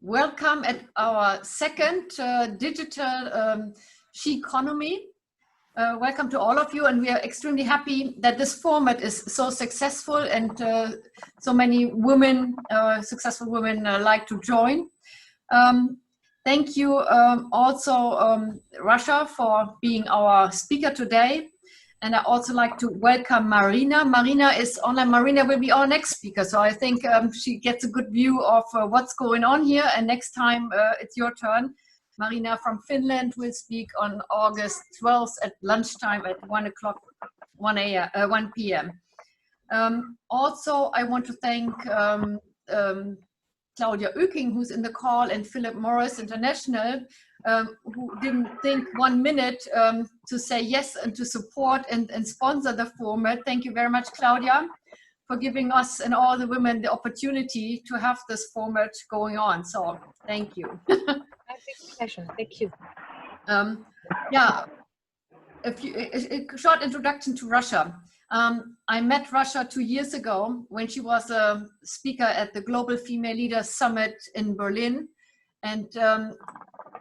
Welcome at our second digital SHeconomy. Welcome to all of you, and we are extremely happy that this format is so successful and so many women, successful women like to join. Thank you also Rasha for being our speaker today. And I also like to welcome Marina. Marina will be our next speaker. So I think she gets a good view of what's going on here. And next time it's your turn. Marina from Finland will speak on August 12th at lunchtime at 1 p.m. Also, I want to thank Claudia Oeking, who's in the call, and Philip Morris International, who didn't think 1 minute to say yes and to support and sponsor the format. Thank you very much, Claudia, for giving us and all the women the opportunity to have this format going on. So thank you. Thank you. Yeah, a short introduction to Rasha. I met Rasha 2 years ago when she was a speaker at the Global Female Leaders Summit in Berlin. And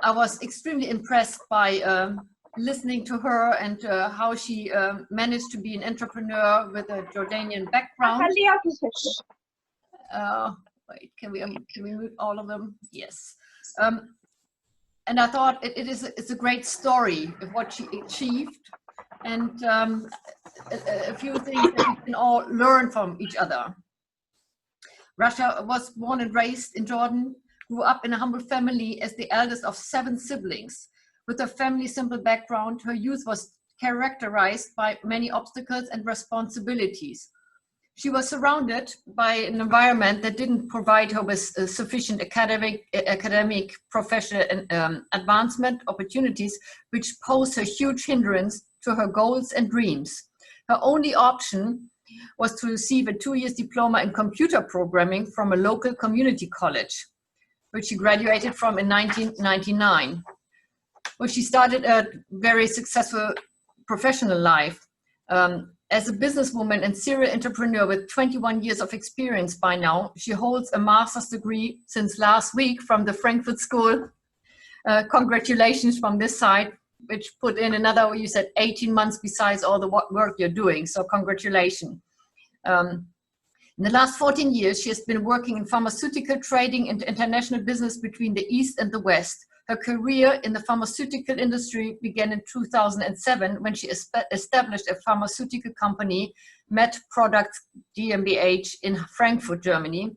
I was extremely impressed by listening to her and how she managed to be an entrepreneur with a Jordanian background. Wait, can we mute all of them? Yes. And I thought it's a great story of what she achieved, and a few things that we can all learn from each other. Rasha was born and raised in Jordan, grew up in a humble family as the eldest of 7 siblings. With her family's simple background, her youth was characterized by many obstacles and responsibilities. She was surrounded by an environment that didn't provide her with sufficient academic professional advancement opportunities, which posed a huge hindrance to her goals and dreams. Her only option was to receive a 2-year diploma in computer programming from a local community college, which she graduated from in 1999. Well, she started a very successful professional life. As a businesswoman and serial entrepreneur with 21 years of experience by now, she holds a master's degree since last week from the Frankfurt school. Congratulations from this side, which put in another, you said 18 months besides all the work you're doing. So congratulations. In the last 14 years, she has been working in pharmaceutical trading and international business between the East and the West. Her career in the pharmaceutical industry began in 2007 when she established a pharmaceutical company, MED-PRODUCTS GmbH in Frankfurt, Germany.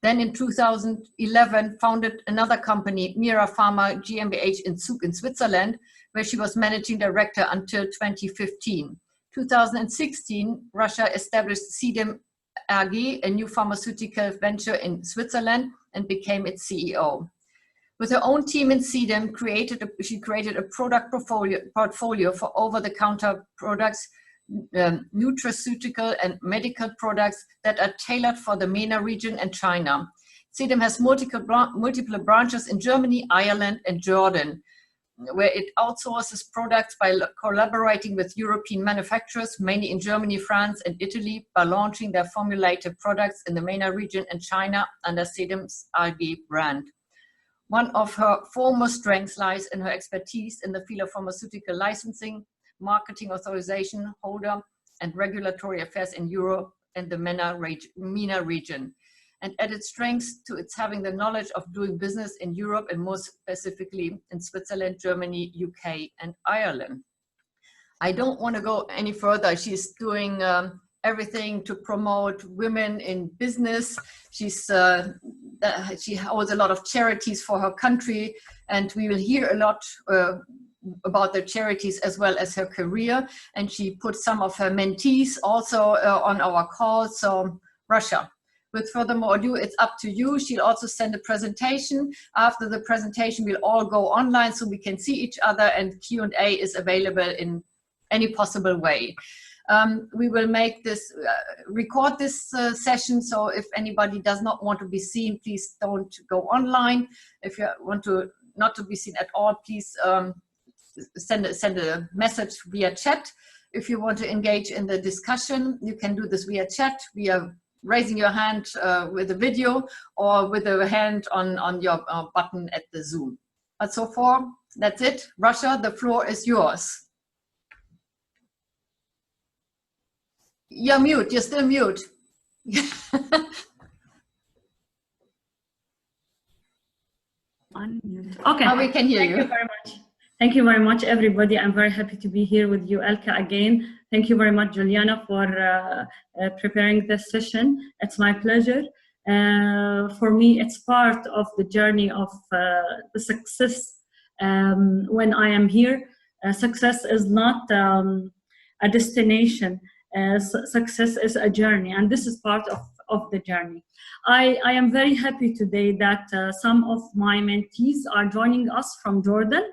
Then in 2011, founded another company, Mera Pharma GmbH in Zug in Switzerland, where she was managing director until 2015. 2016, Rasha established CEDEM AG, a new pharmaceutical venture in Switzerland, and became its CEO. With her own team in CEDEM, she created a product portfolio for over-the-counter products, nutraceutical and medical products that are tailored for the MENA region and China. CEDEM has multiple branches in Germany, Ireland, and Jordan, where it outsources products by collaborating with European manufacturers, mainly in Germany, France, and Italy, by launching their formulated products in the MENA region and China under CEDEM AG brand. One of her foremost strengths lies in her expertise in the field of pharmaceutical licensing, marketing authorization holder, and regulatory affairs in Europe and the MENA region, and added strengths to its having the knowledge of doing business in Europe and more specifically in Switzerland, Germany, UK, and Ireland. I don't want to go any further. She's doing everything to promote women in business. She holds a lot of charities for her country, and we will hear a lot about the charities as well as her career. And she put some of her mentees also on our call. So Rasha, with furthermore ado, it's up to you. She'll also send a presentation. After the presentation, we'll all go online so we can see each other, and Q&A is available in any possible way. We will make this, record this session, so if anybody does not want to be seen, please don't go online. If you want to not to be seen at all, please send a message via chat. If you want to engage in the discussion, you can do this via chat. We are raising your hand with a video or with a hand on your button at the Zoom. But so far, that's it. Rasha, the floor is yours. You're mute. You're still mute. Unmute. Okay. Now we can hear you. Thank you very much. Thank you very much, everybody. I'm very happy to be here with you, Elka, again. Thank you very much, Juliana, for preparing this session. It's my pleasure. For me, it's part of the journey of the success when I am here. Success is not a destination. Success is a journey, and this is part of the journey. I am very happy today that some of my mentees are joining us from Jordan,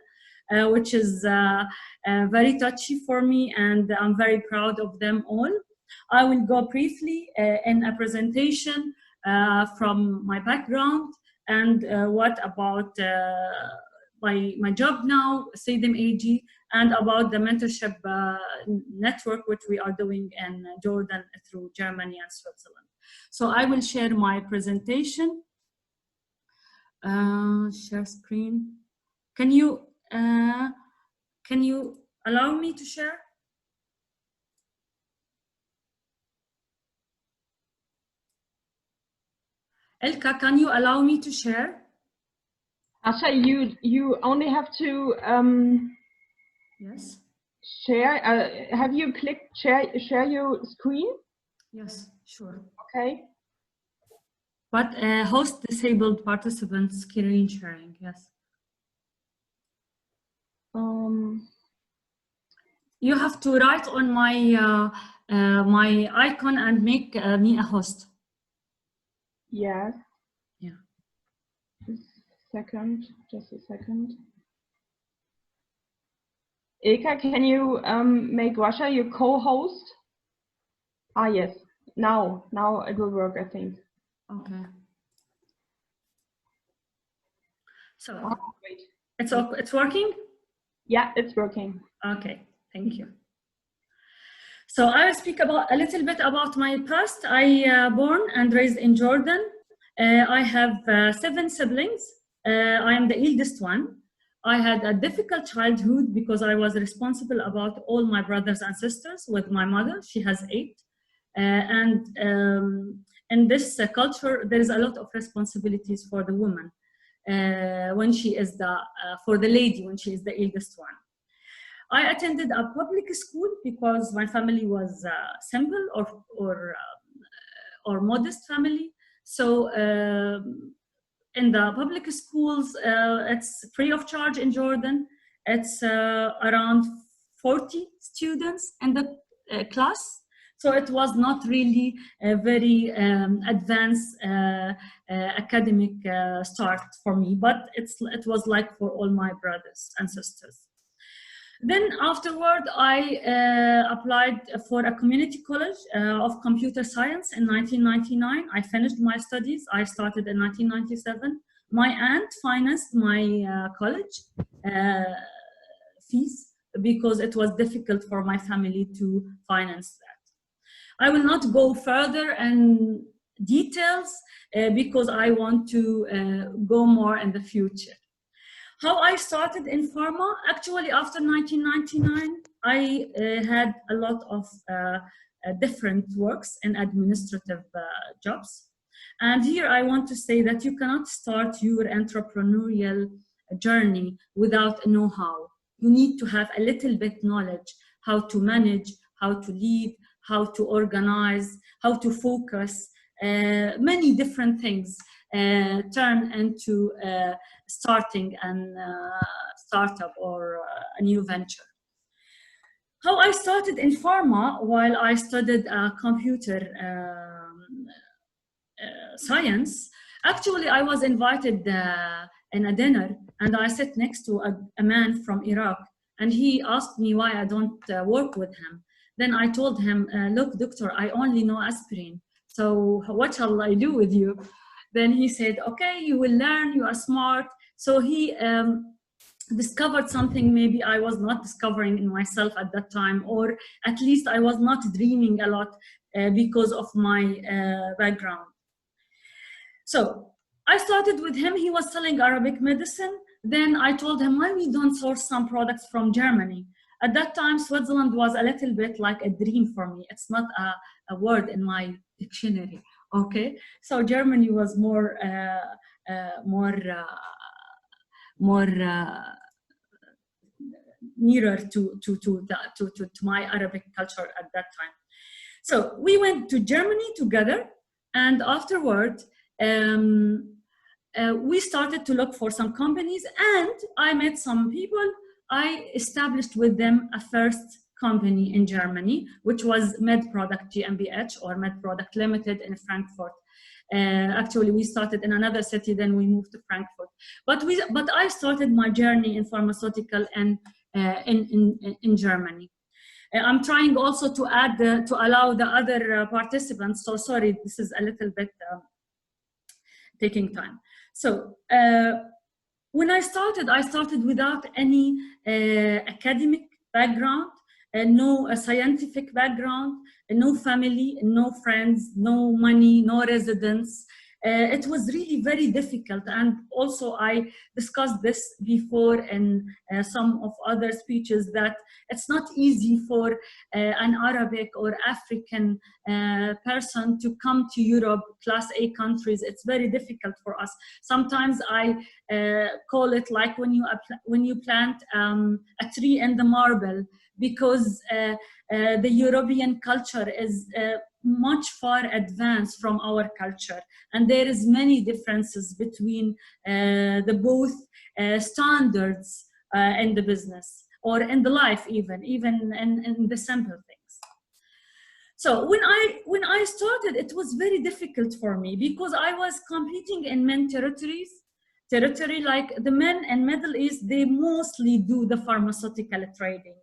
which is very touchy for me, and I'm very proud of them all. I will go briefly in a presentation from my background and what about my job now, CEDEM AG, and about the mentorship network which we are doing in Jordan through Germany and Switzerland. So I will share my presentation. Share screen. Can you allow me to share? Elka, can you allow me to share? Rasha, you only have to Yes. share. Have you clicked share your screen? Yes, sure. Okay. But host disabled participants screen sharing. Yes. You have to write on my my icon and make me a host. Yes. Yeah. Just a second. Ilka, can you make Rasha your co-host? Ah, yes. Now it will work, I think. Okay. So Wait. it's working? Yeah, it's working. Okay, thank you. So I will speak about a little bit about my past. I born and raised in Jordan. I have 7 siblings. I am the eldest one. I had a difficult childhood because I was responsible about all my brothers and sisters with my mother. She has 8. And in this culture, there is a lot of responsibilities for the woman when she is for the lady, when she is the eldest one. I attended a public school because my family was simple or modest family. So in the public schools, it's free of charge in Jordan. It's around 40 students in the class. So it was not really a very advanced academic start for me, but it was like for all my brothers and sisters. Then afterward, I applied for a community college of computer science in 1999. I finished my studies. I started in 1997. My aunt financed my college fees because it was difficult for my family to finance that. I will not go further in details because I want to go more in the future. How I started in pharma, actually after 1999, I had a lot of different works and administrative jobs. And here I want to say that you cannot start your entrepreneurial journey without know-how. You need to have a little bit knowledge, how to manage, how to lead, how to organize, how to focus, many different things turn into starting a startup or a new venture. How I started in pharma while I studied computer science, actually I was invited in a dinner and I sat next to a man from Iraq and he asked me why I don't work with him. Then I told him, look, doctor, I only know aspirin. So what shall I do with you? Then he said, okay, you will learn, you are smart. So he discovered something maybe I was not discovering in myself at that time, or at least I was not dreaming a lot because of my background. So I started with him. He was selling Arabic medicine. Then I told him, why we don't source some products from Germany? At that time, Switzerland was a little bit like a dream for me. It's not a word in my dictionary, okay? So Germany was more nearer to my Arabic culture at that time. So we went to Germany together, and afterward, we started to look for some companies, and I met some people. I established with them a first company in Germany, which was MED-PRODUCTS GmbH, or MED-PRODUCTS Limited, in Frankfurt. Actually, we started in another city, then we moved to Frankfurt. But I started my journey in pharmaceutical and in Germany. I'm trying also to add, to allow the other participants, so sorry, this is a little bit taking time. So when I started without any academic background, no scientific background, no family, no friends, no money, no residence. It was really very difficult, and also I discussed this before in some of other speeches, that it's not easy for an Arabic or African person to come to Europe, Class A countries. It's very difficult for us. Sometimes I call it like when you plant a tree in the marble, because the European culture is much far advanced from our culture, and there is many differences between the both standards in the business or in the life, even in the simple things. So when I started, it was very difficult for me, because I was competing in many territory like the men in Middle East, they mostly do the pharmaceutical trading.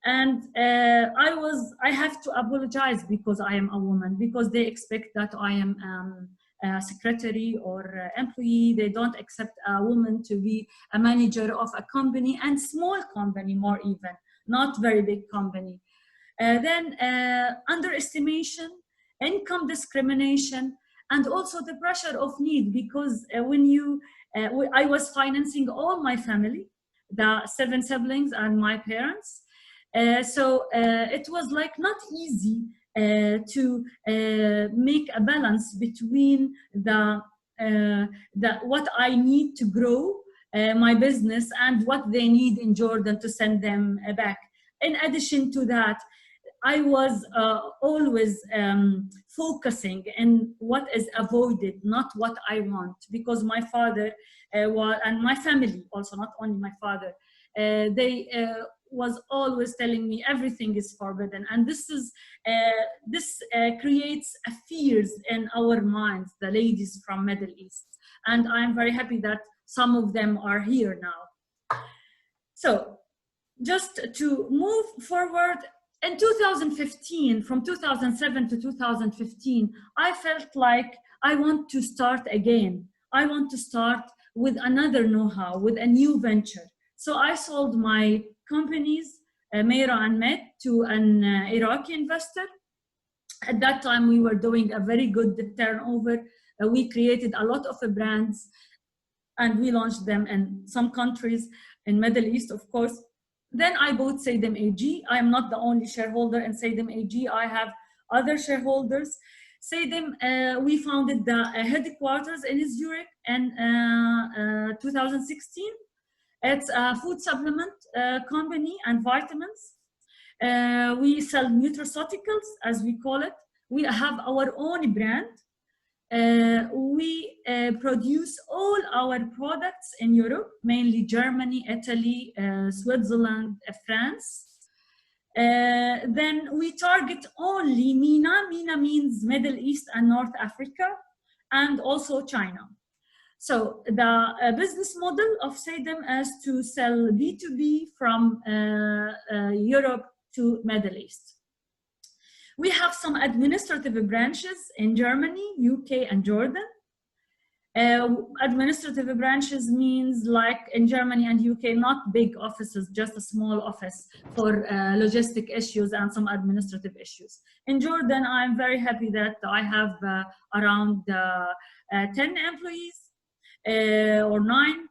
And I have to apologize because I am a woman, because they expect that I am a secretary or employee. They don't accept a woman to be a manager of a company, and small company more even, not very big company. Then underestimation, income discrimination, and also the pressure of need, because I was financing all my family, the 7 siblings and my parents. So it was like not easy to make a balance between what I need to grow my business and what they need in Jordan to send them back. In addition to that, I was always focusing in what is avoided, not what I want, because my father and my family also, not only my father, they was always telling me everything is forbidden, and this creates a fears in our minds, the ladies from Middle East, and I'm very happy that some of them are here now. So just to move forward, in 2015, from 2007 to 2015, I felt like I want to start again. I want to start with another know-how, with a new venture. So I sold my companies, Mera and MED, to an Iraqi investor. At that time, we were doing a very good turnover. We created a lot of brands, and we launched them in some countries, in Middle East, of course. Then I bought CEDEM AG. I am not the only shareholder in CEDEM AG. I have other shareholders. CEDEM, we founded the headquarters in Zurich in 2016. It's a food supplement company and vitamins. We sell nutraceuticals, as we call it. We have our own brand. We produce all our products in Europe, mainly Germany, Italy, Switzerland, France. Then we target only MENA. MENA means Middle East and North Africa, and also China. So the business model of CEDEM is to sell B2B from Europe to Middle East. We have some administrative branches in Germany, UK, and Jordan. Administrative branches means, like in Germany and UK, not big offices, just a small office for logistic issues and some administrative issues. In Jordan, I'm very happy that I have around 10 employees or 9.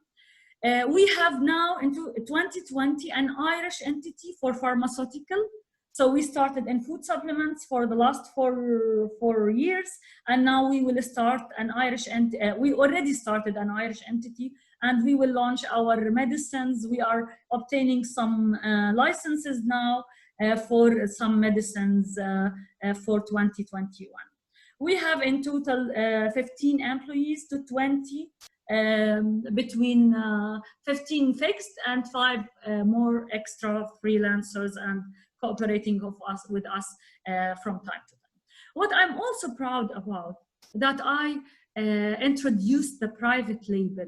We have now into 2020 an Irish entity for pharmaceutical. So we started in food supplements for the last four years, and now we will start an Irish we already started an Irish entity, and we will launch our medicines. We are obtaining some licenses now for some medicines for 2021. We have in total 15 employees to 20, between 15 fixed and 5 more extra freelancers and cooperating with us from time to time. What I'm also proud about, that I introduced the private label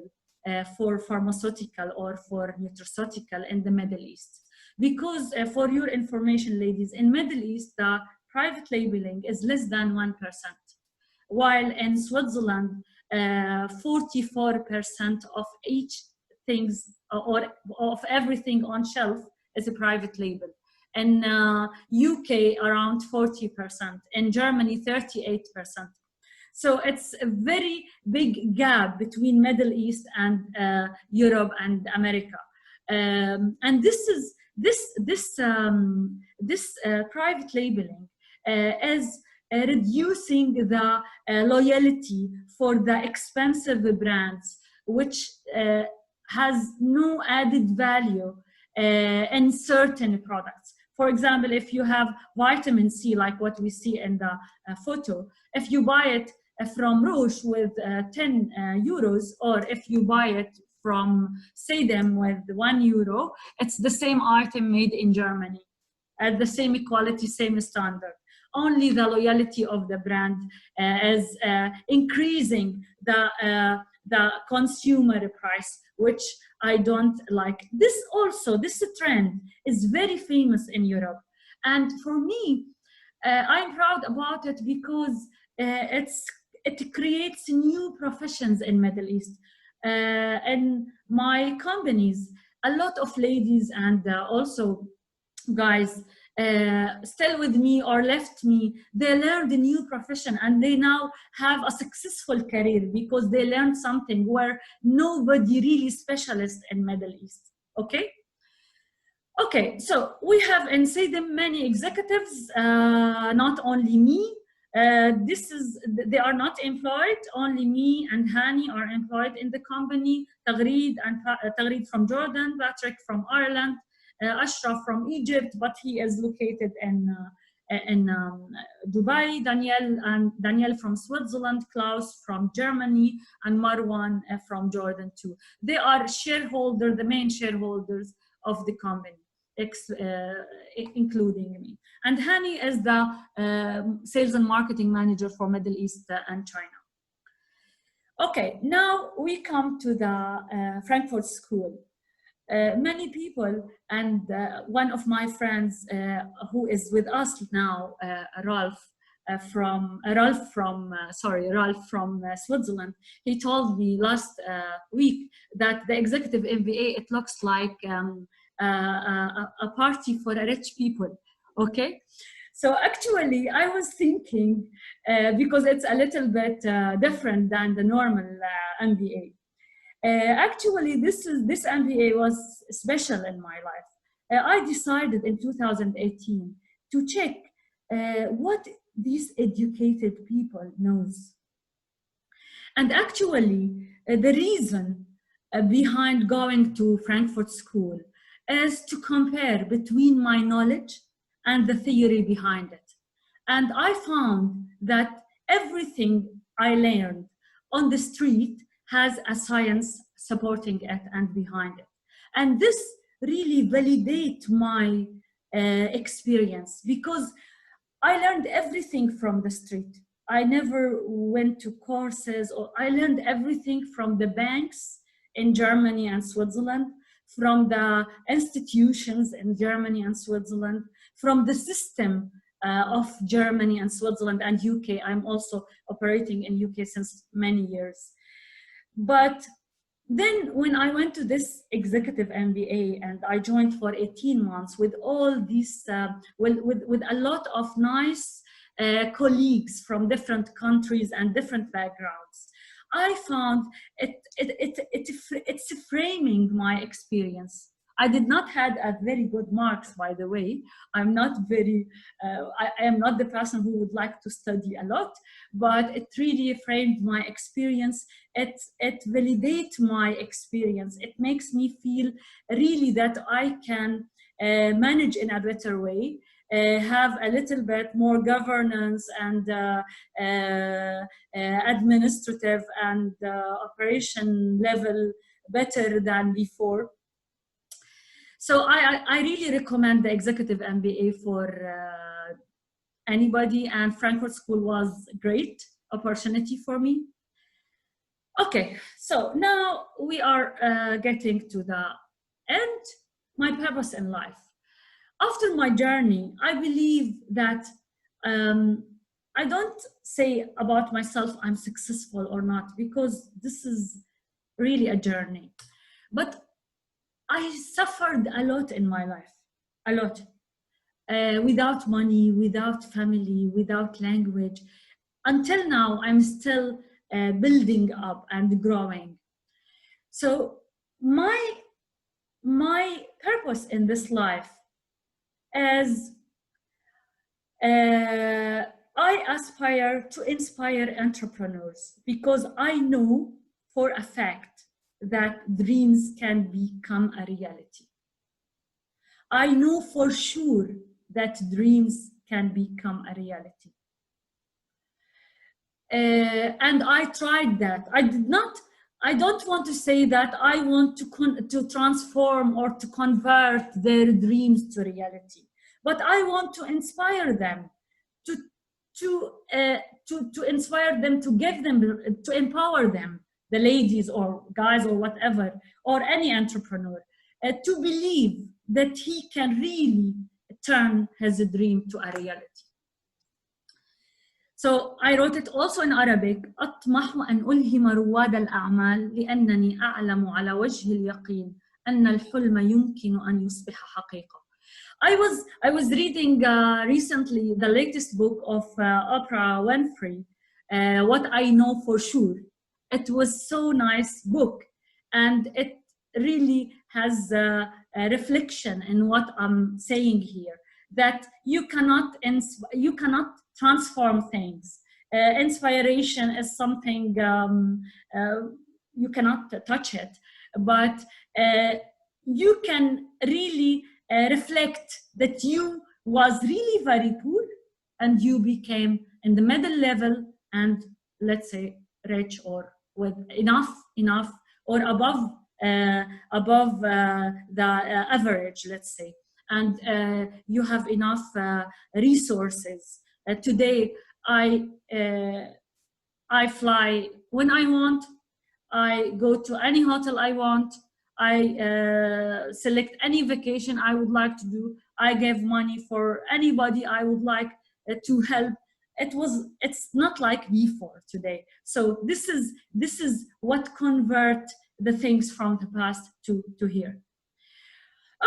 for pharmaceutical or for nutraceutical in the Middle East. Because for your information, ladies, in Middle East, the private labeling is less than 1%, while in Switzerland, 44% of each things or of everything on shelf is a private label. In UK, around 40%. In Germany, 38%. So it's a very big gap between Middle East and Europe and America. And this private labeling is reducing the loyalty for the expensive brands, which has no added value in certain products. For example, if you have vitamin C, like what we see in the photo, if you buy it from Roche with 10 euros, or if you buy it from CEDEM with €1, it's the same item made in Germany, at the same quality, same standard. Only the loyalty of the brand is increasing the consumer price, which I don't like. This trend is very famous in Europe. And for me, I'm proud about it because it creates new professions in Middle East. In my companies, a lot of ladies and also guys still with me or left me, they learned a new profession and they now have a successful career because they learned something where nobody really specialist in Middle East. Okay, so we have in CEDEM many executives, not only me. They are not employed, only me and Hani are employed in the company. Tagreed from Jordan, Patrick from Ireland, Ashraf from Egypt, but he is located in Dubai, Daniel from Switzerland, Klaus from Germany, and Marwan from Jordan too. They are shareholders, the main shareholders of the company, including me. And Hani is the sales and marketing manager for Middle East and China. Okay, now we come to the Frankfurt School. Many people, and one of my friends who is with us now, Ralph from Switzerland, he told me last week that the executive MBA, it looks like a party for rich people. Okay, so actually I was thinking, because it's a little bit different than the normal MBA. Actually, this MBA was special in my life. I decided in 2018 to check what these educated people knows. And actually, the reason behind going to Frankfurt School is to compare between my knowledge and the theory behind it. And I found that everything I learned on the street has a science supporting it and behind it. And this really validates my experience, because I learned everything from the street. I never went to courses, or I learned everything from the banks in Germany and Switzerland, from the institutions in Germany and Switzerland, from the system of Germany and Switzerland and UK. I'm also operating in UK since many years. But then when I went to this executive MBA and I joined for 18 months with all these, with a lot of nice colleagues from different countries and different backgrounds, I found it's framing my experience. I did not have a very good marks, by the way. I'm not very, I am not the person who would like to study a lot, but it really framed my experience. It validates my experience. It makes me feel really that I can manage in a better way, have a little bit more governance and administrative and operation level better than before. So I really recommend the executive MBA for anybody, and Frankfurt School was a great opportunity for me. Okay, so now we are getting to the end, my purpose in life. After my journey, I believe that I don't say about myself I'm successful or not, because this is really a journey. But I suffered a lot in my life, a lot. Without money, without family, without language. Until now, I'm still building up and growing. So my purpose in this life is I aspire to inspire entrepreneurs, because I know for a fact that dreams can become a reality. I know for sure that dreams can become a reality. And I tried that. I don't want to say that I want to transform or to convert their dreams to reality, but I want to inspire them, to inspire them, to give them, to empower them, the ladies or guys or whatever, or any entrepreneur, to believe that he can really turn his dream to a reality. So I wrote it also in Arabic. أطمح أن ألهم رواد الأعمال لأنني أعلم على وجه اليقين أن الحلم يمكن أن يصبح حقيقة. I was reading recently the latest book of Oprah Winfrey, What I Know for Sure. It was so nice book, and it really has a reflection in what I'm saying here, that you cannot transform things. Inspiration is something you cannot touch it, but you can really reflect that you was really very poor and you became in the middle level and, let's say, rich, or with enough or above the average, let's say, and you have enough resources. Today I fly when I want, I go to any hotel I want, I select any vacation I would like to do, I give money for anybody I would like to help. It's not like before today. So this is what convert the things from the past to here.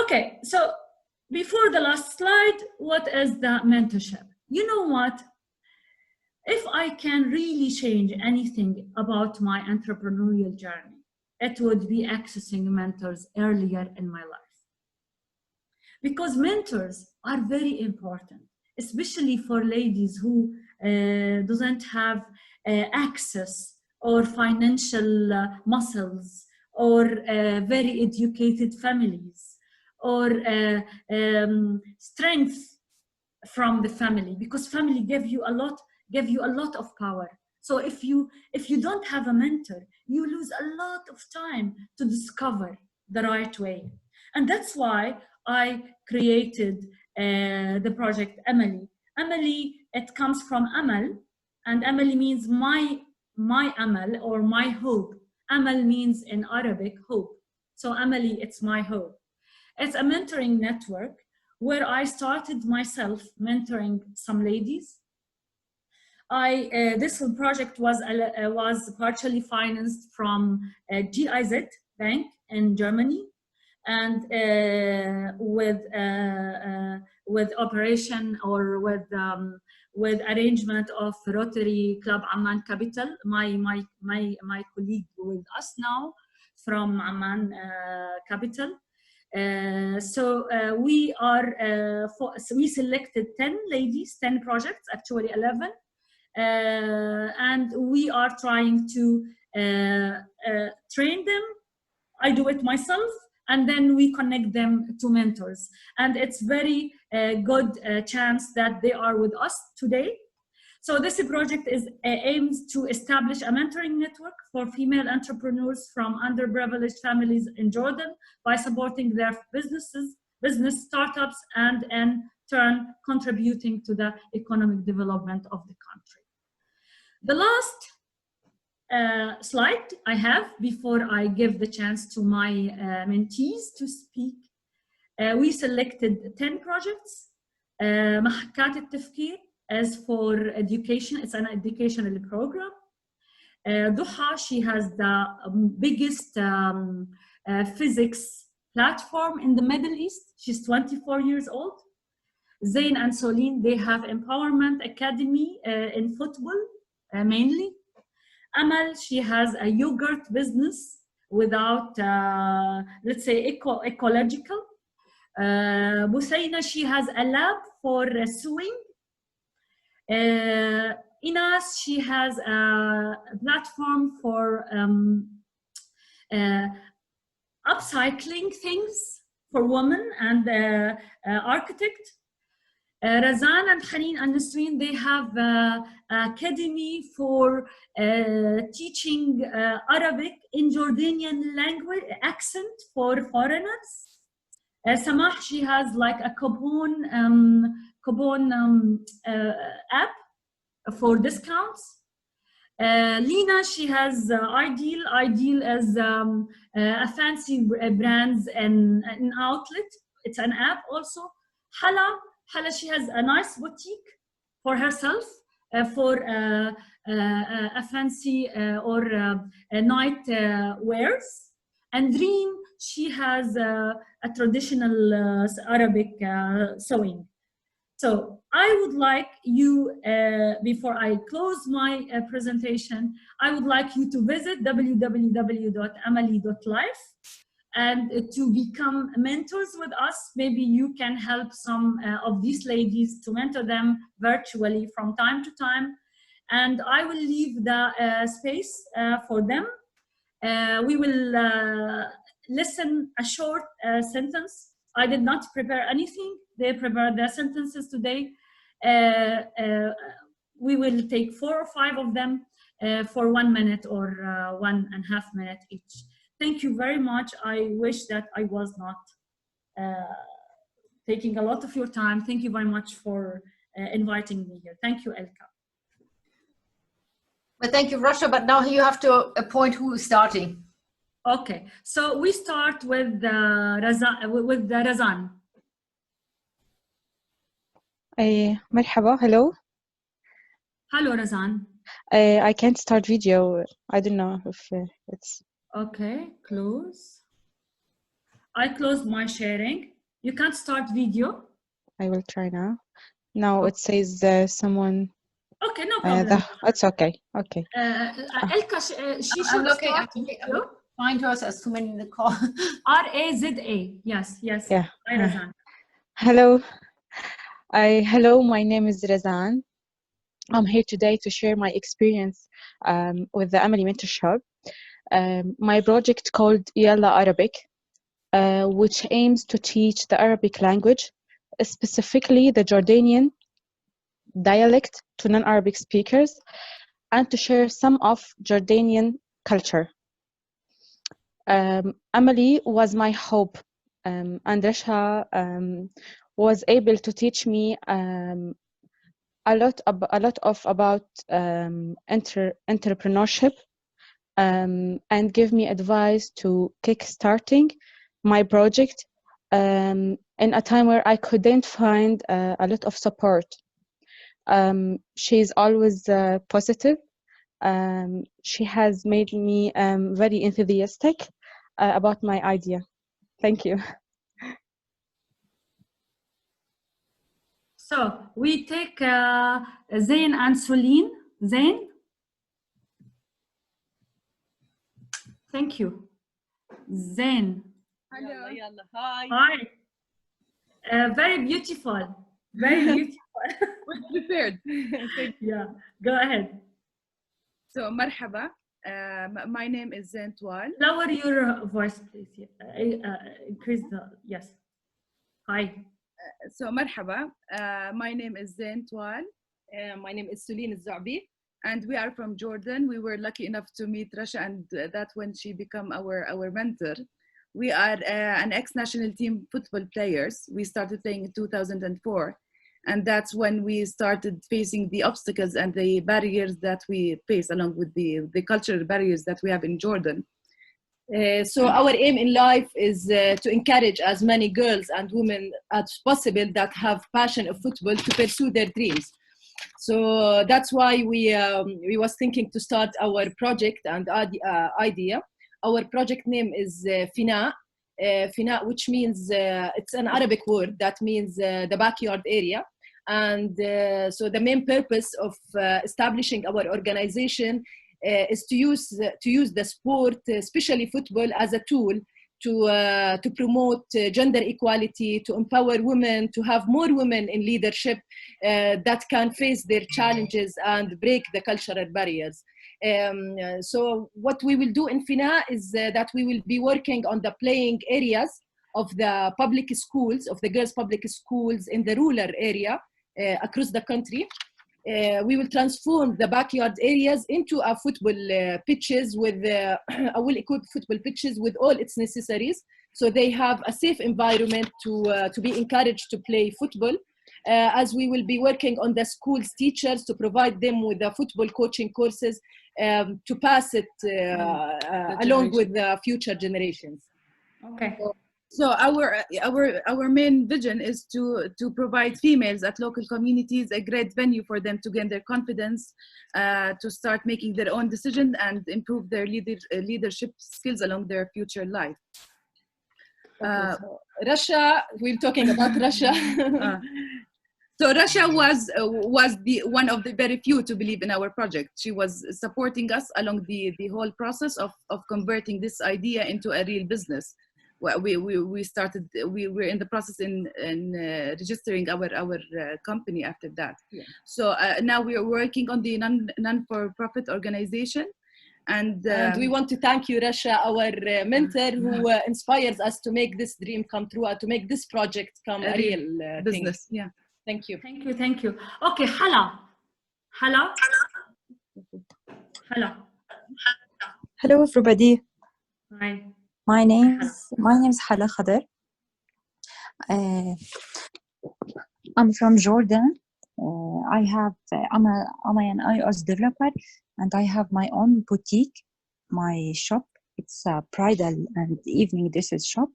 Okay, so before the last slide, what is the mentorship? You know what? If I can really change anything about my entrepreneurial journey, it would be accessing mentors earlier in my life. Because mentors are very important, especially for ladies who doesn't have access or financial muscles, or very educated families, or strength from the family, because family give you a lot of power. So if you don't have a mentor, you lose a lot of time to discover the right way. And that's why I created the project Amali. Amali, it comes from Amal, and Amali means my Amal, or my hope. Amal means in Arabic hope. So Amali, it's my hope. It's a mentoring network where I started myself mentoring some ladies. This project was partially financed from GIZ Bank in Germany, and with operation or with arrangement of Rotary Club Amman Capital, my colleague with us now from Amman Capital. We selected 10 ladies, 10 projects, actually 11, and we are trying to train them. I do it myself, and then we connect them to mentors. And it's very good chance that they are with us today. So this project aims to establish a mentoring network for female entrepreneurs from underprivileged families in Jordan by supporting their business startups, and in turn contributing to the economic development of the country. The last slide I have before I give the chance to my mentees to speak. We selected 10 projects. محكات التفكير as for education, it's an educational program. Duha, she has the biggest physics platform in the Middle East. She's 24 years old. Zain and Soline, they have Empowerment Academy in football mainly. Amal, she has a yogurt business without, let's say, ecological. Busaina, she has a lab for sewing. Inas, she has a platform for upcycling things for women and architect. Razan and Haneen and Nasreen, they have an academy for teaching Arabic in Jordanian language accent for foreigners. Samah, she has like a coupon app for discounts. Lena, she has Ideal. Ideal is a fancy brands and an outlet. It's an app also. Hala, she has a nice boutique for herself for a fancy or night wears. And Dream, she has a traditional Arabic sewing. So I would like you, before I close my presentation, I would like you to visit www.amali.life and to become mentors with us. Maybe you can help some of these ladies to mentor them virtually from time to time. And I will leave the space for them. We will listen a short sentence. I did not prepare anything. They prepared their sentences today. We will take 4 or 5 of them for 1 minute or 1.5 minutes each. Thank you very much. I wish that I was not taking a lot of your time. Thank you very much for inviting me here. Thank you, Elka. Well, thank you, Rasha, but now you have to appoint who is starting. Okay, so we start with Razan. مرحبا, hello. Hello, Razan. I can't start video. I don't know if it's... Okay, close. I closed my sharing. You can't start video. I will try now. Now Okay. it says someone... Okay, no problem. It's okay, okay. Elka, she should I'm looking, start I'm video. find her as too many in the call. R-A-Z-A, yes, yes. Yeah. Hi, Razan. Hello. Hello, my name is Razan. I'm here today to share my experience with the Amali Mentorship. My project called Yalla Arabic, which aims to teach the Arabic language, specifically the Jordanian dialect to non-Arabic speakers, and to share some of Jordanian culture. Amali was my hope, and Rasha was able to teach me a lot about entrepreneurship, and give me advice to kick-starting my project in a time where I couldn't find a lot of support. She's always positive. She has made me very enthusiastic about my idea. Thank you. So we take Zain and Celine. Zain? Thank you. Zain. Hello. Hi. Hi. Very beautiful. Very beautiful. Well prepared. Thank you. Yeah, go ahead. So, marhaba. My name is Zain Toual. Lower your voice, please. Increase the, yes. Hi. So, marhaba. My name is Zain Toual. My name is Celine Zabi. And we are from Jordan. We were lucky enough to meet Rasha, and that's when she became our mentor. We are an ex-national team football players. We started playing in 2004. And that's when we started facing the obstacles and the barriers that we face, along with the cultural barriers that we have in Jordan. So our aim in life is to encourage as many girls and women as possible that have passion of football to pursue their dreams. So that's why we was thinking to start our project and idea. Our project name is Fina. Fina, which means, it's an Arabic word that means the backyard area. And so the main purpose of establishing our organization is to use the sport, especially football, as a tool to promote gender equality, to empower women, to have more women in leadership that can face their challenges and break the cultural barriers. So what we will do in Fina is that we will be working on the playing areas of the public schools, of the girls' public schools in the rural area across the country. We will transform the backyard areas into a football pitches with a well-equipped football pitches with all its necessaries, so they have a safe environment to be encouraged to play football. As we will be working on the schools teachers to provide them with the football coaching courses to pass it along with the future generations. Okay. So our main vision is to provide females at local communities a great venue for them to gain their confidence, to start making their own decisions and improve their leadership skills along their future life. Rasha, we're talking about Rasha. So Rasha was one of the very few to believe in our project. She was supporting us along the whole process of converting this idea into a real business. We were in the process in registering our company after that. Yeah. So now we are working on the non-for-profit organization, and we want to thank you, Rasha, our mentor, who inspires us to make this dream come true, to make this project come a real business. Thing. Yeah. Thank you. Thank you. Thank you. Okay, Hala. Hala. Hala. Hello, everybody. Hi. My name is Hala Khader. I'm from Jordan. I'm an iOS developer, and I have my own boutique, my shop. It's a bridal and evening dresses shop.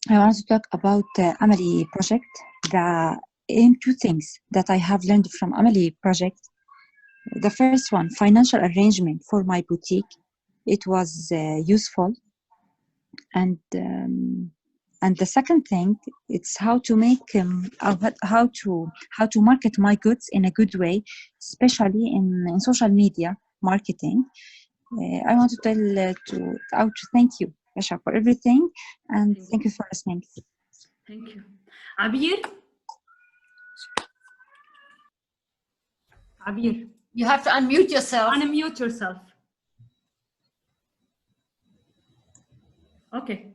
I want to talk about the Amali project. Two things that I have learned from Amali project. The first one, financial arrangement for my boutique. It was useful, and the second thing, it's how to make how to market my goods in a good way, especially in social media marketing. I want to thank you, Rasha, for everything, and thank you for listening. Thank you. Abir. Abir. You have to unmute yourself. Unmute yourself. Okay.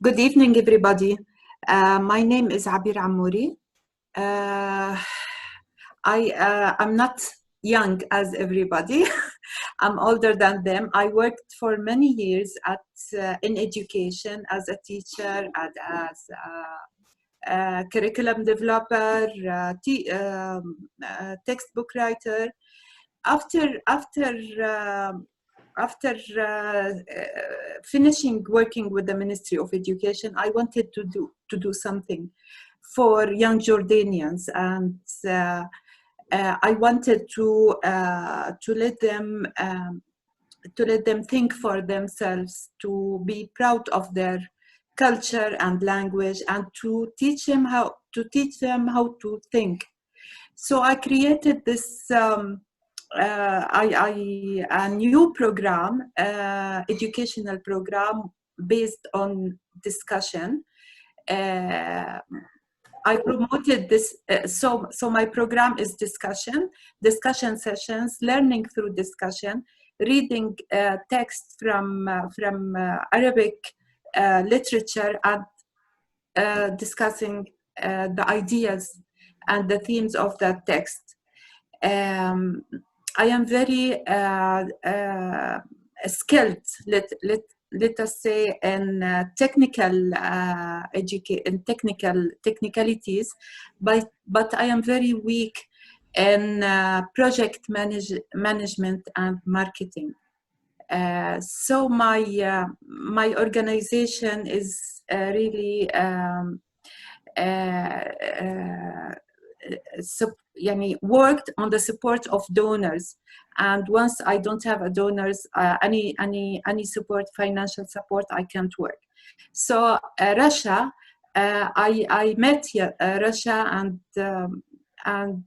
Good evening, everybody. My name is Abir Amouri. I'm not young as everybody. I'm older than them. I worked for many years in education as a teacher and as a curriculum developer, textbook writer. After finishing working with the Ministry of Education, I wanted to do something for young Jordanians, and I wanted to let them think for themselves, to be proud of their culture and language, and to teach them how to think. So I created this a new program, educational program based on discussion. I promoted this, so my program is discussion sessions, learning through discussion, reading text from Arabic literature, and discussing the ideas and the themes of that text. I am very skilled, let us say, in technicalities, but I am very weak in project management and marketing. So my organization is really worked on the support of donors, and once I don't have a donors, any support, financial support, I can't work. So Rasha, I met Rasha, and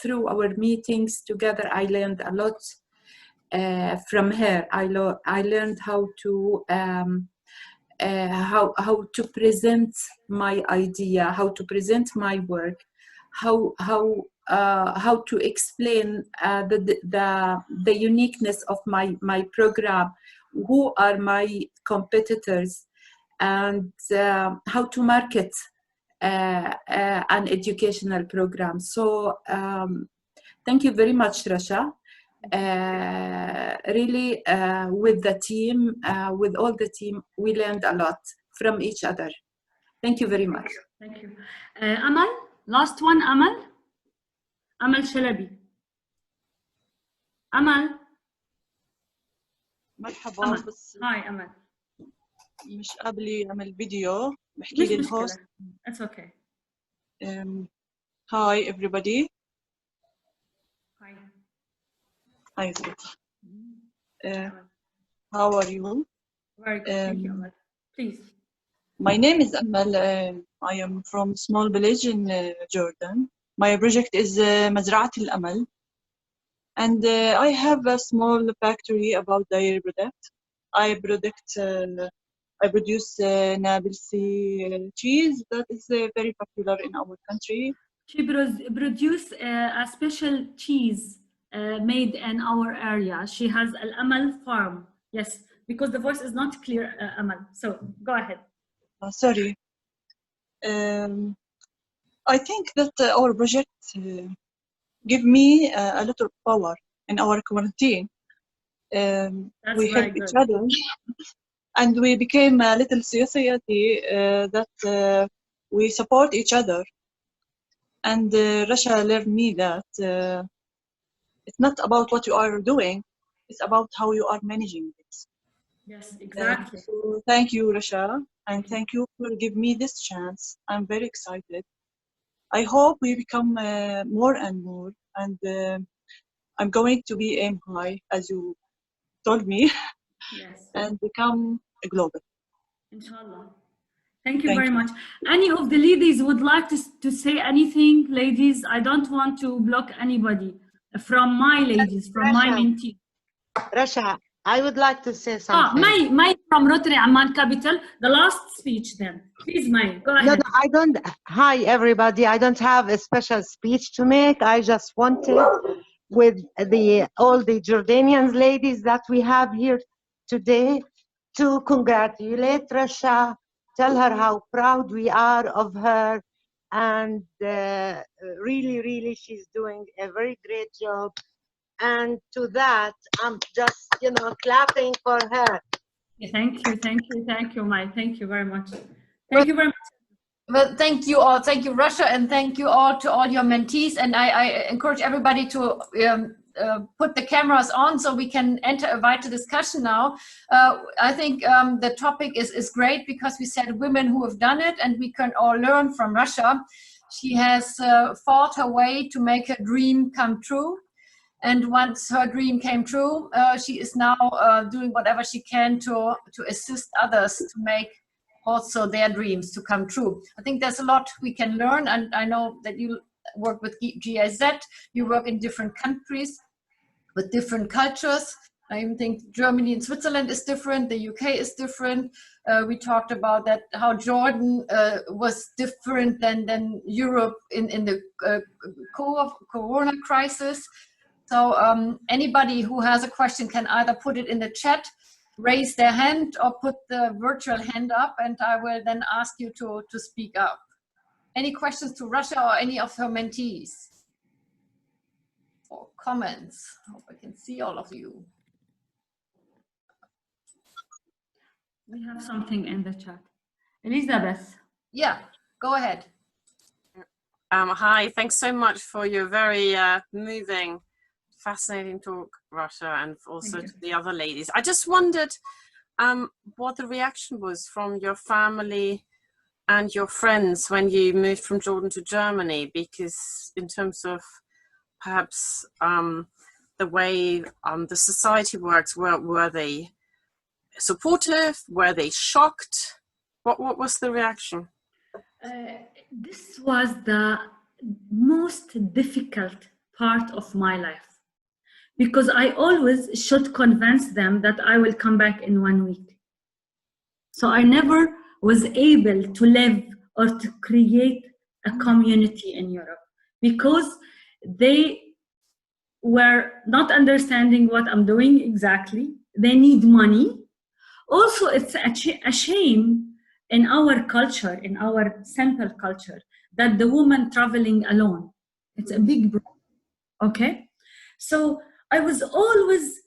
through our meetings together, I learned a lot from her. I learned how to present my idea, how to present my work, how to explain the uniqueness of my program, who are my competitors, and how to market an educational program. So thank you very much, Rasha. Really, with the team, with all the team, we learned a lot from each other. Thank you very much. Thank you. Amal, last one, Amal Shalabi. Amal. مرحبا. بس هاي أمل. مش قابلة أعمل فيديو. بحكي لي الهوست. It's okay. Hi everybody. Hi. Hi. How are you? Very good. Thank you, Amal. Please. My name is Amal. I am from small village in Jordan. My project is مزرعة الأمل. And I have a small factory about dairy product. I produce Nabilsi cheese that is very popular in our country. She produce a special cheese made in our area. She has Al-Amal farm. Yes, because the voice is not clear, Amal. So go ahead. Sorry. I think that our project give me a lot of power in our quarantine. We help each other, and we became a little society that we support each other. And Rasha learned me that it's not about what you are doing, it's about how you are managing it. Yes, exactly. So thank you, Rasha, and thank you for giving me this chance. I'm very excited. I hope we become more and more, and I'm going to be aim high, as you told me, yes, and become a global. Inshallah. Thank you very much. Any of the ladies would like to say anything? Ladies, I don't want to block anybody from my ladies, from my mentee. Rasha, I would like to say something. May from Rotary Amman Capital, the last speech then. Please, May, go ahead. No, I don't. Hi, everybody. I don't have a special speech to make. I just wanted, with all the Jordanian ladies that we have here today, to congratulate Rasha, tell her how proud we are of her, and really, really, she's doing a very great job. And to that, I'm just, clapping for her. Thank you, Mai. Thank you very much. Thank you very much. Well, thank you all. Thank you, Rasha, and thank you all to all your mentees. And I encourage everybody to put the cameras on so we can enter a vital discussion now. I think the topic is great because we said women who have done it, and we can all learn from Rasha. She has fought her way to make her dream come true. And once her dream came true, she is now doing whatever she can to assist others to make also their dreams to come true. I think there's a lot we can learn, and I know that you work with GIZ, you work in different countries with different cultures. I even think Germany and Switzerland is different, the UK is different. We talked about that, how Jordan was different than Europe in the Corona crisis. So anybody who has a question can either put it in the chat, raise their hand, or put the virtual hand up, and I will then ask you to speak up. Any questions to Rasha or any of her mentees? Or comments? I hope I can see all of you. We have something in the chat. Elizabeth. Yeah, go ahead. Hi, thanks so much for your very moving, fascinating talk, Rasha, and also to the other ladies. I just wondered what the reaction was from your family and your friends when you moved from Jordan to Germany, because in terms of perhaps the way the society works, were they supportive? Were they shocked? What was the reaction? This was the most difficult part of my life, because I always should convince them that I will come back in 1 week. So I never was able to live or to create a community in Europe, because they were not understanding what I'm doing exactly. They need money. Also, it's a shame in our culture, in our simple culture, that the woman traveling alone, it's a big problem, okay? So I was always,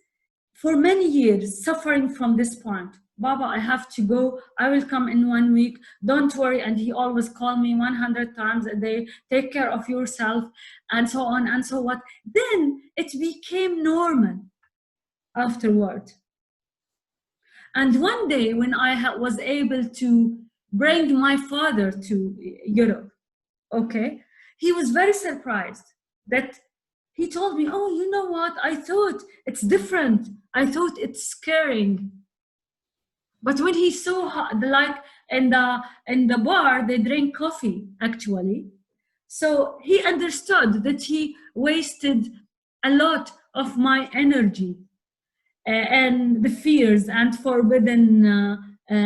for many years, suffering from this point. Baba, I have to go, I will come in 1 week, don't worry. And he always called me 100 times a day, take care of yourself, and so on and so what. Then it became normal afterward. And one day when I was able to bring my father to Europe, okay, he was very surprised that he told me, oh, you know what, I thought it's different. I thought it's scaring. But when he saw like in the bar, they drink coffee actually. So he understood that he wasted a lot of my energy and the fears and forbidden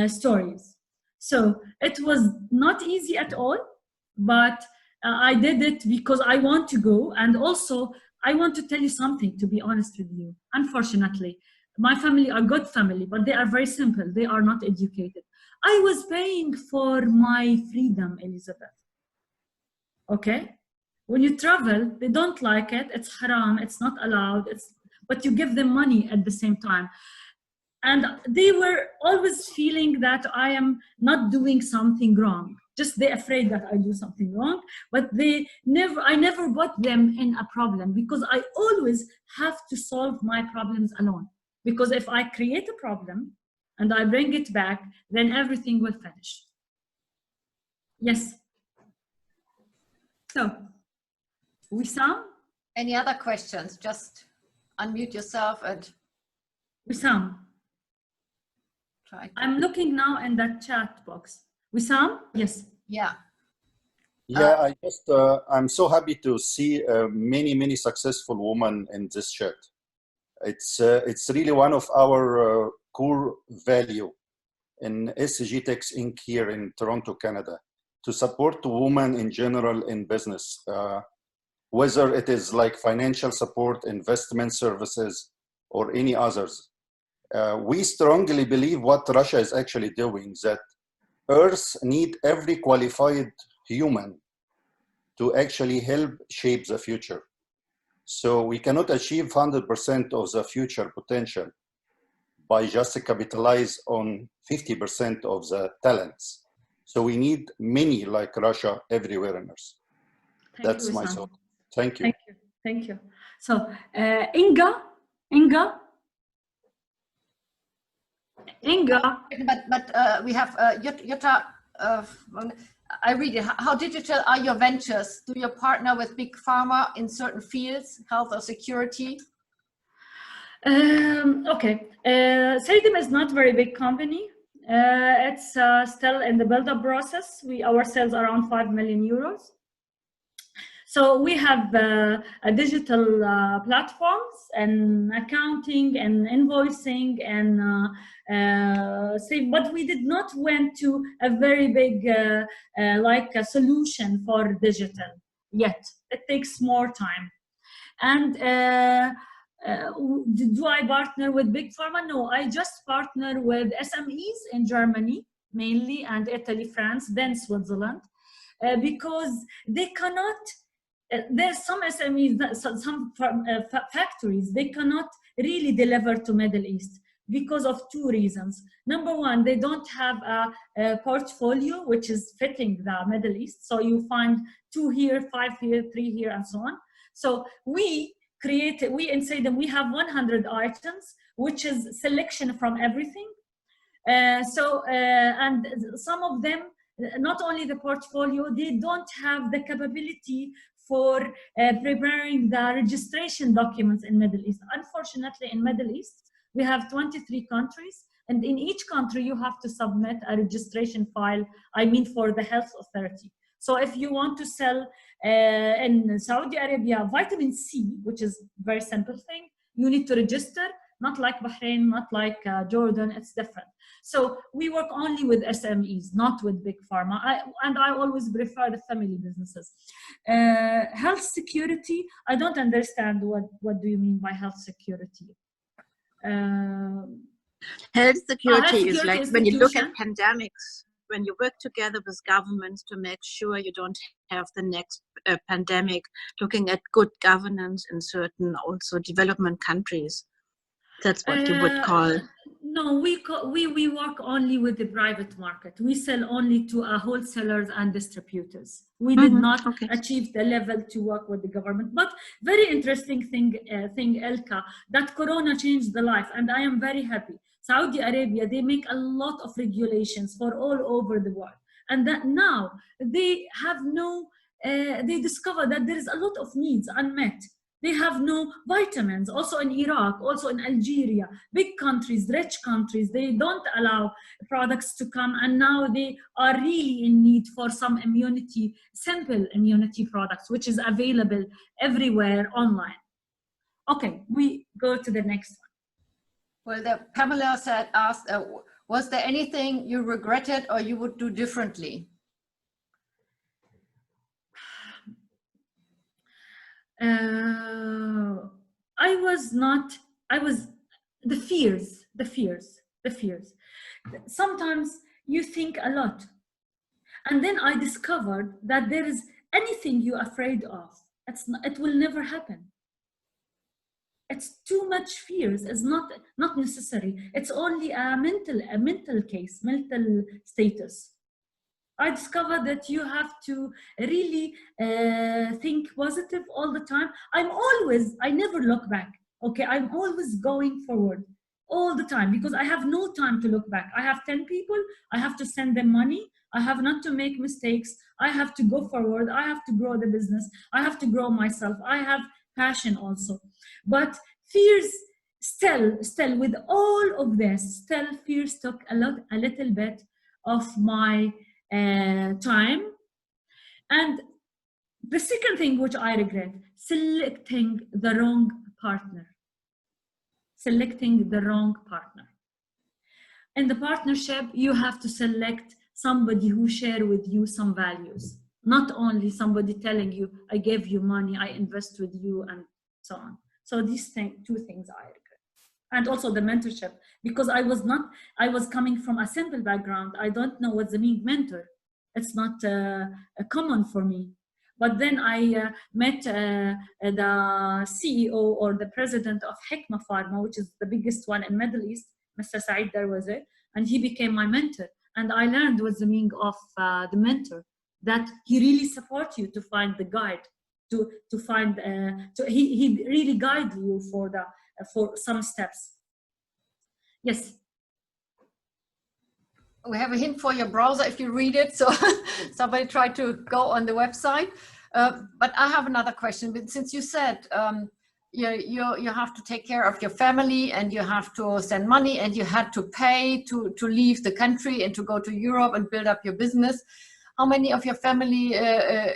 stories. So it was not easy at all, but I did it because I want to go. And also I want to tell you something, to be honest with you. Unfortunately, my family are good family, but they are very simple. They are not educated. I was paying for my freedom, Elizabeth. Okay? When you travel, they don't like it. It's haram. It's not allowed. But you give them money at the same time. And they were always feeling that I am not doing something wrong. Just they're afraid that I do something wrong, but I never got them in a problem, because I always have to solve my problems alone. Because if I create a problem and I bring it back, then everything will finish. Yes. So, Wissam? Any other questions? Just unmute yourself and... Wissam? I'm looking now in that chat box. Wissam? Yes. Yeah. Yeah, I'm so happy to see many successful women in this chat. It's really one of our core value in SCG Techs Inc. here in Toronto, Canada, to support women in general in business, whether it is like financial support, investment services, or any others. We strongly believe what Rasha is actually doing, that Earth need every qualified human to actually help shape the future. So we cannot achieve 100% of the future potential by just capitalize on 50% of the talents. So we need many like Rasha everywhere in Earth. That's my thought. Thank you. Thank you. So Inga. But we have Jutta. I read it. How digital are your ventures? Do you partner with big pharma in certain fields, health or security? Okay, CEDEM is not a very big company. It's still in the build-up process. Our sales are around 5 million euros. So we have digital platforms and accounting and invoicing and but we did not went to a very big like a solution for digital yet. It takes more time. And do I partner with big pharma? No, I just partner with SMEs in Germany mainly, and Italy, France, then Switzerland, because they cannot. There's some SMEs, some factories, they cannot really deliver to Middle East because of two reasons. Number one, they don't have a portfolio which is fitting the Middle East. So you find 2 here, 5 here, 3 here, and so on. So we in CEDEM, we have 100 items, which is selection from everything. And some of them, not only the portfolio, they don't have the capability for preparing the registration documents in Middle East. Unfortunately, in Middle East, we have 23 countries, and in each country you have to submit a registration file, I mean for the health authority. So if you want to sell in Saudi Arabia vitamin C, which is a very simple thing, you need to register, not like Bahrain, not like Jordan, it's different. So we work only with SMEs, not with big pharma. I always prefer the family businesses. Health security, I don't understand what do you mean by health security? Health security is like when you look at institution. pandemics, when you work together with governments to make sure you don't have the next pandemic, looking at good governance in certain also development countries. That's what you would call. No, we work only with the private market. We sell only to wholesalers and distributors. We did not achieve the level to work with the government. But very interesting thing, Elka, that Corona changed the life, and I am very happy. Saudi Arabia, they make a lot of regulations for all over the world, and that now they have no. They discover that there is a lot of needs unmet. They have no vitamins, also in Iraq, also in Algeria, big countries, rich countries, they don't allow products to come, and now they are really in need for some immunity, simple immunity products, which is available everywhere online. Okay, we go to the next one. Well, Pamela asked, was there anything you regretted or you would do differently? The fears. Sometimes you think a lot. And then I discovered that there is anything you're afraid of, it will never happen. It's too much fears, it's not necessary. It's only a mental case, mental status. I discovered that you have to really think positive all the time. I never look back. Okay, I'm always going forward all the time because I have no time to look back. I have 10 people, I have to send them money. I have not to make mistakes. I have to go forward. I have to grow the business. I have to grow myself. I have passion also. But fears still with all of this, fears took a little bit of my time. And the second thing which I regret, selecting the wrong partner. In the partnership, you have to select somebody who share with you some values, not only somebody telling you, I gave you money, I invest with you, and so on. So these two things I regret. And also the mentorship, because I was coming from a simple background. I don't know what the mean mentor. It's not common for me. But then I met the CEO or the president of Mera Pharma, which is the biggest one in Middle East, Mr. Saeed Darwaze, and he became my mentor. And I learned what's the meaning of the mentor, that he really supports you to find the guide. to find. He really guide you for some steps. Yes. We have a hint for your browser if you read it. So somebody try to go on the website. But I have another question. Since you said you have to take care of your family and you have to send money and you had to pay to leave the country and to go to Europe and build up your business, how many of your family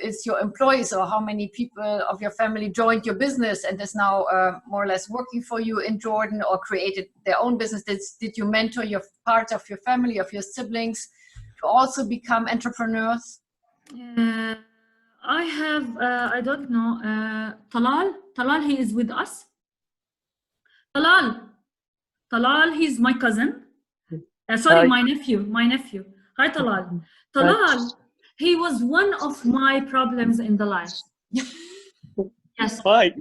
is your employees, or how many people of your family joined your business and is now more or less working for you in Jordan or created their own business? Did you mentor your parts of your family, of your siblings, to also become entrepreneurs? I have, I don't know, Talal, he is with us. Talal, he's my cousin. Sorry, my nephew. Hi, Talal. Talal, he was one of my problems in the life. Yes. Hi.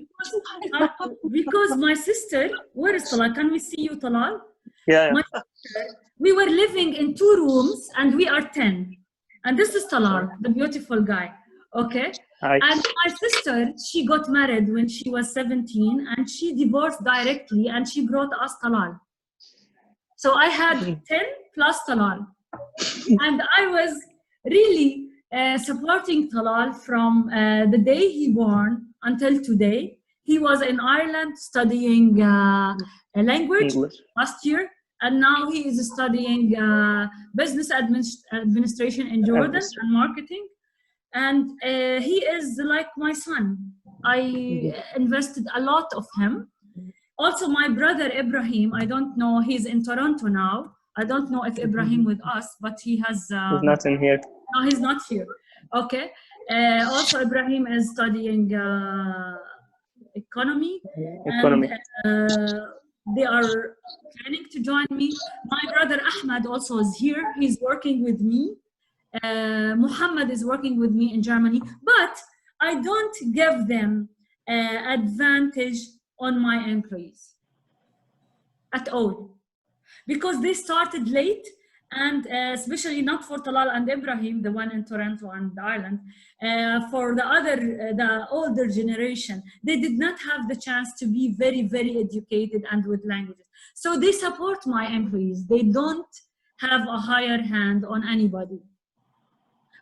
Because my sister, where is Talal? Can we see you, Talal? Yeah. My sister, we were living in 2 rooms and we are 10. And this is Talal, the beautiful guy. Okay. Hi. And my sister, she got married when she was 17 and she divorced directly and she brought us Talal. So I had 10 plus Talal. And I was really supporting Talal from the day he born until today. He was in Ireland studying a language last year. And now he is studying business administration in Jordan and marketing. And he is like my son. I invested a lot of him. Also, my brother Ibrahim, I don't know, he's in Toronto now. I don't know if Ibrahim with us, but he has... he's not in here. No, he's not here. Okay. Also, Ibrahim is studying economy. And, they are planning to join me. My brother Ahmed also is here. He's working with me. Muhammad is working with me in Germany, but I don't give them advantage on my employees at all, because they started late, and especially not for Talal and Ibrahim, the one in Toronto and Ireland, for the older generation, they did not have the chance to be very, very educated and with languages. So they support my employees. They don't have a higher hand on anybody.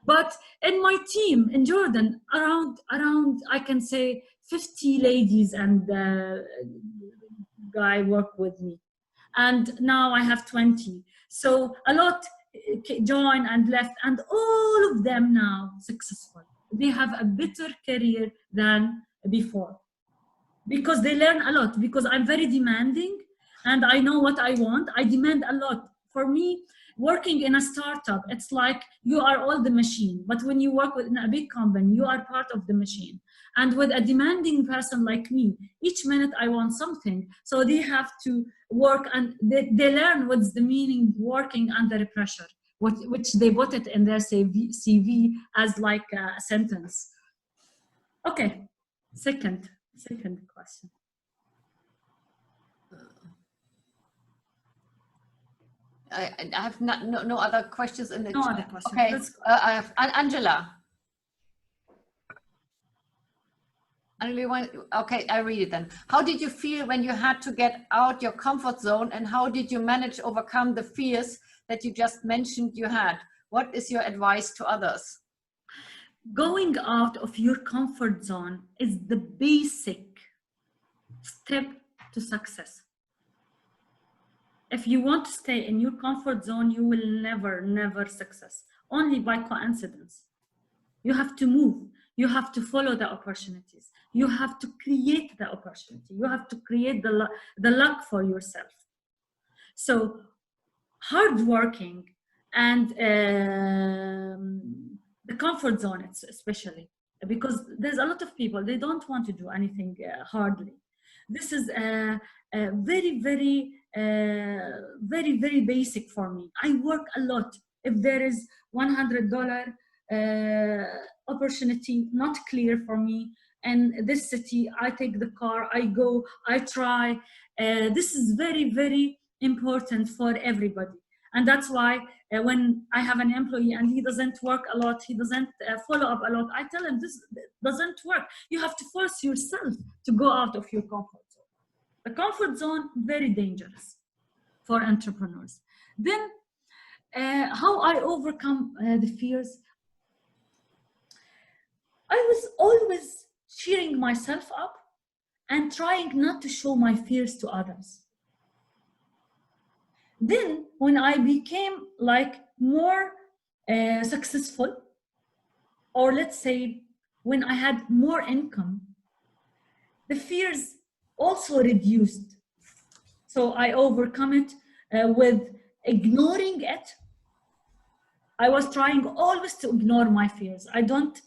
But in my team in Jordan, around I can say 50 ladies and guy work with me. And now I have 20. So a lot joined and left, and all of them now successful. They have a better career than before because they learn a lot, because I'm very demanding and I know what I want. I demand a lot. For me, working in a startup, it's like you are all the machine, but when you work in a big company, you are part of the machine. And with a demanding person like me, each minute I want something. So they have to work, and they learn what's the meaning working under pressure, which they put it in their CV as like a sentence. Okay, second question. I have no other questions in the No chat. other questions. Okay, I have Angela. Okay, I read it then. How did you feel when you had to get out your comfort zone, and how did you manage to overcome the fears that you just mentioned you had? What is your advice to others? Going out of your comfort zone is the basic step to success. If you want to stay in your comfort zone, you will never success. Only by coincidence. You have to move. You have to follow the opportunities. You have to create the opportunity. You have to create the luck for yourself. So hardworking and the comfort zone, especially, because there's a lot of people, they don't want to do anything hardly. This is very basic for me. I work a lot. If there is $100 opportunity not clear for me in this city, I take the car, I go, I try. This is very important for everybody. And that's why when I have an employee and he doesn't work a lot, he doesn't follow up a lot, I tell him this doesn't work. You have to force yourself to go out of your comfort zone. The comfort zone, very dangerous for entrepreneurs. Then how I overcome the fears. I was always cheering myself up and trying not to show my fears to others. Then when I became like more successful, or let's say when I had more income, the fears also reduced. So I overcome it with ignoring it. I was trying always to ignore my fears. I don't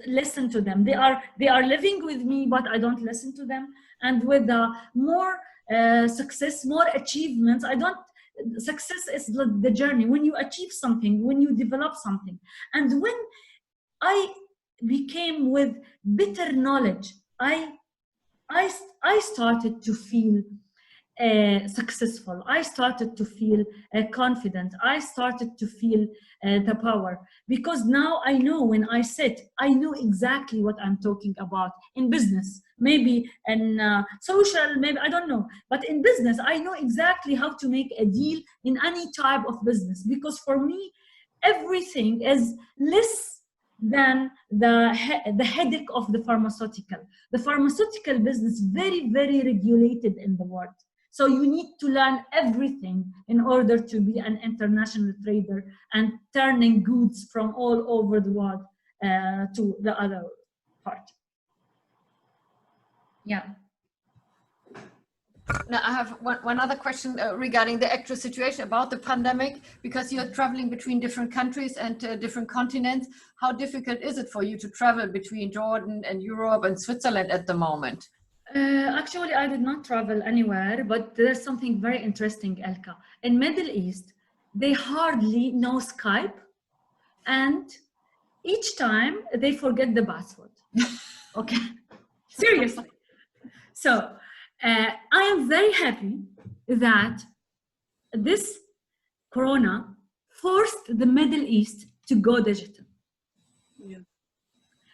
listen to them. They are living with me, but I don't listen to them. And with more success, more achievements, success is the journey. When you achieve something, when you develop something. And when I became with better knowledge, I started to feel successful. I started to feel confident. I started to feel the power, because now I know when I sit, I know exactly what I'm talking about in business, maybe in social, maybe, I don't know. But in business, I know exactly how to make a deal in any type of business, because for me, everything is less than the headache of the pharmaceutical. The pharmaceutical business very, very regulated in the world. So you need to learn everything in order to be an international trader and turning goods from all over the world to the other part. Yeah. Now I have one other question regarding the actual situation about the pandemic, because you're traveling between different countries and different continents. How difficult is it for you to travel between Jordan and Europe and Switzerland at the moment? Actually, I did not travel anywhere, but there's something very interesting, Elka. In Middle East, they hardly know Skype, and each time they forget the password. Okay, seriously. So I am very happy that this Corona forced the Middle East to go digital. Yeah.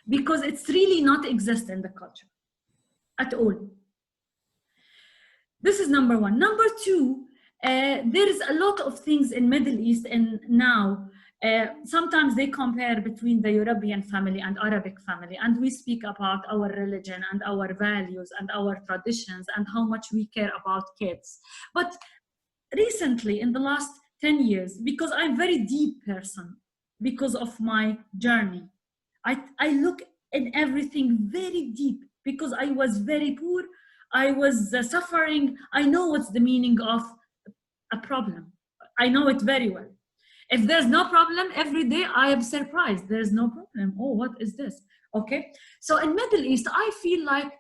Because it's really not exist in the culture at all. This is number one. Number two, there is a lot of things in Middle East, and now sometimes they compare between the European family and Arabic family, and we speak about our religion and our values and our traditions and how much we care about kids. But recently, in the last 10 years, because I'm a very deep person, because of my journey, I look in everything very deep, because I was very poor, I was suffering. I know what's the meaning of a problem. I know it very well. If there's no problem, every day I am surprised. There's no problem. Oh, what is this? Okay. So in Middle East, I feel like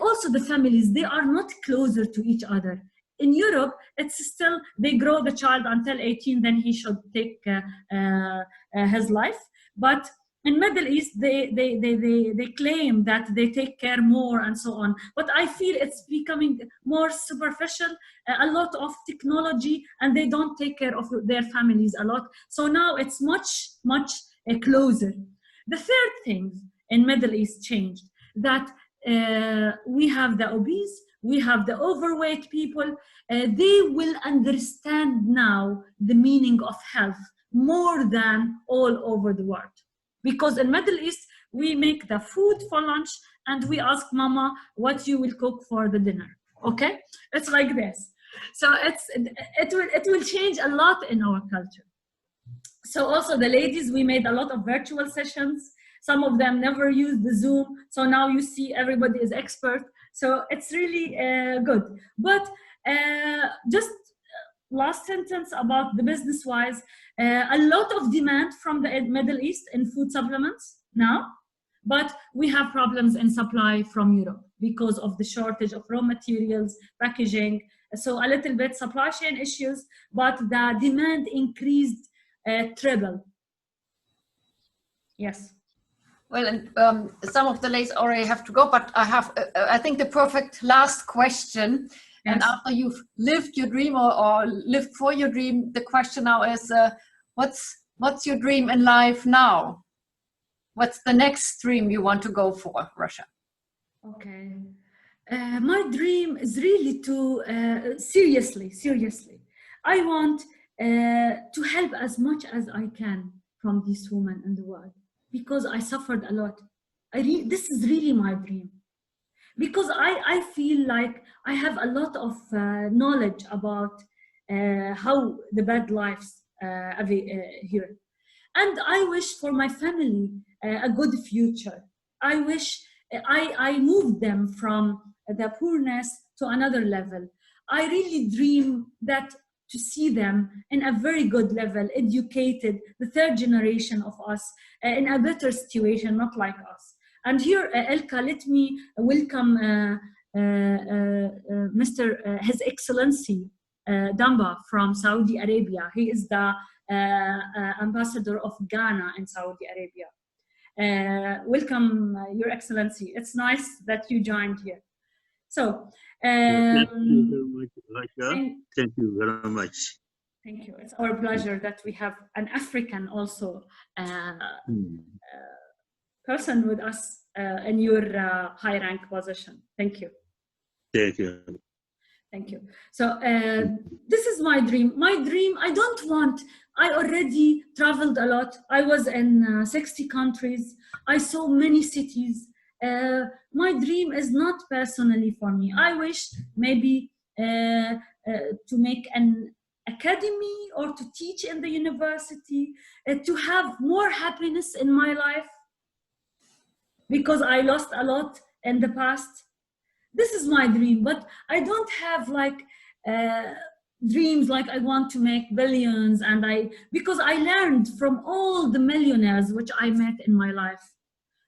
also the families, they are not closer to each other. In Europe, it's still, they grow the child until 18, then he should take his life. But in Middle East, they claim that they take care more and so on. But I feel it's becoming more superficial, a lot of technology, and they don't take care of their families a lot. So now it's much closer. The third thing in Middle East changed, that we have the obese, we have the overweight people. They will understand now the meaning of health more than all over the world. Because in Middle East, we make the food for lunch and we ask mama what you will cook for the dinner. Okay, it's like this. So it will change a lot in our culture. So also the ladies, we made a lot of virtual sessions. Some of them never used the Zoom. So now you see everybody is expert. So it's really good. But just last sentence about the business-wise, a lot of demand from the Middle East in food supplements now, but we have problems in supply from Europe because of the shortage of raw materials, packaging, so a little bit supply chain issues, but the demand increased triple. Yes. Well, and some of the ladies already have to go, but I have, I think, the perfect last question. And after you've lived your dream or lived for your dream, the question now is, what's your dream in life now? What's the next dream you want to go for, Rasha? Okay. My dream is really to, seriously, I want to help as much as I can from these women in the world, because I suffered a lot. This is really my dream. Because I feel like I have a lot of knowledge about how the bad lives here. And I wish for my family a good future. I wish I moved them from the poorness to another level. I really dream that to see them in a very good level, educated, the third generation of us, in a better situation, not like us. And here, Elka, let me welcome His Excellency Damba from Saudi Arabia. He is the ambassador of Ghana in Saudi Arabia. Welcome, Your Excellency. It's nice that you joined here. So, thank you very much, Rasha. Thank you very much. Thank you. It's our pleasure that we have an African also person with us in your high rank position. Thank you. Thank you. Thank you. So this is my dream. My dream, I already traveled a lot. I was in 60 countries. I saw many cities. My dream is not personally for me. I wish maybe to make an academy or to teach in the university, to have more happiness in my life, because I lost a lot in the past. This is my dream, but I don't have like dreams like I want to make billions, and because I learned from all the millionaires which I met in my life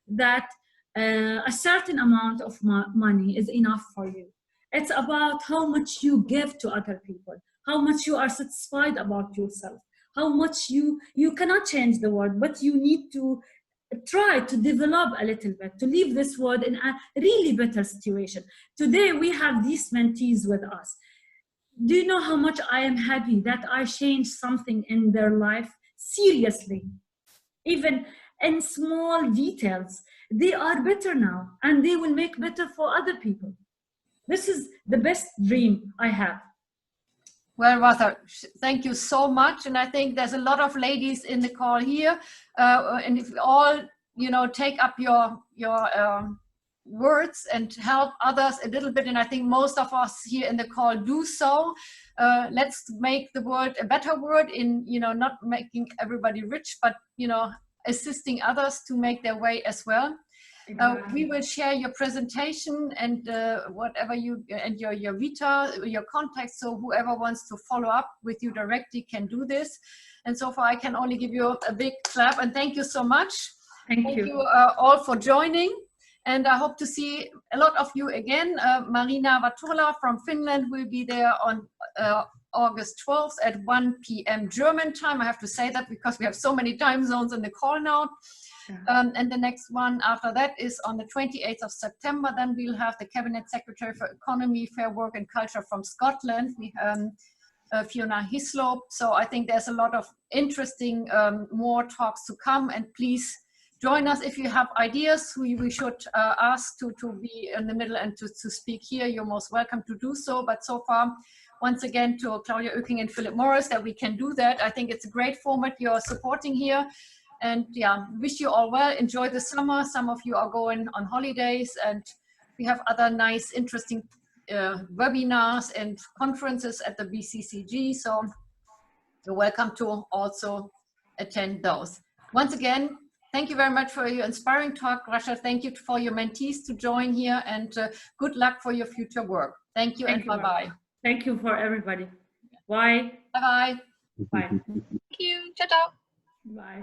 that a certain amount of money is enough for you. It's about how much you give to other people, how much you are satisfied about yourself, how much you cannot change the world, but you need to try to develop a little bit, to leave this world in a really better situation. Today, we have these mentees with us. Do you know how much I am happy that I changed something in their life? Seriously, even in small details, they are better now, and they will make better for other people. This is the best dream I have. Well, Rasha, thank you so much. And I think there's a lot of ladies in the call here. And if we all, take up your words and help others a little bit, and I think most of us here in the call do so, let's make the world a better world in, not making everybody rich, but, assisting others to make their way as well. We will share your presentation and whatever and your vita, your contacts, so whoever wants to follow up with you directly can do this. And so far, I can only give you a big clap and thank you so much. Thank you all for joining, and I hope to see a lot of you again. Marina Vaturla from Finland will be there on August 12th at 1 p.m. German time. I have to say that because we have so many time zones in the call now. And the next one after that is on the 28th of September. Then we'll have the Cabinet Secretary for Economy, Fair Work and Culture from Scotland, Fiona Hislop. So I think there's a lot of interesting more talks to come, and please join us if you have ideas who we should ask to be in the middle and to speak here. You're most welcome to do so. But so far, once again, to Claudia Oeking and Philip Morris, that we can do that. I think it's a great format you're supporting here. And yeah, wish you all well. Enjoy the summer. Some of you are going on holidays, and we have other nice, interesting webinars and conferences at the BCCG. So you're welcome to also attend those. Once again, thank you very much for your inspiring talk, Rasha. Thank you for your mentees to join here, and good luck for your future work. Thank you, and bye-bye. Thank you for everybody. Bye. Bye-bye. Bye. Thank you. Ciao, ciao. Bye.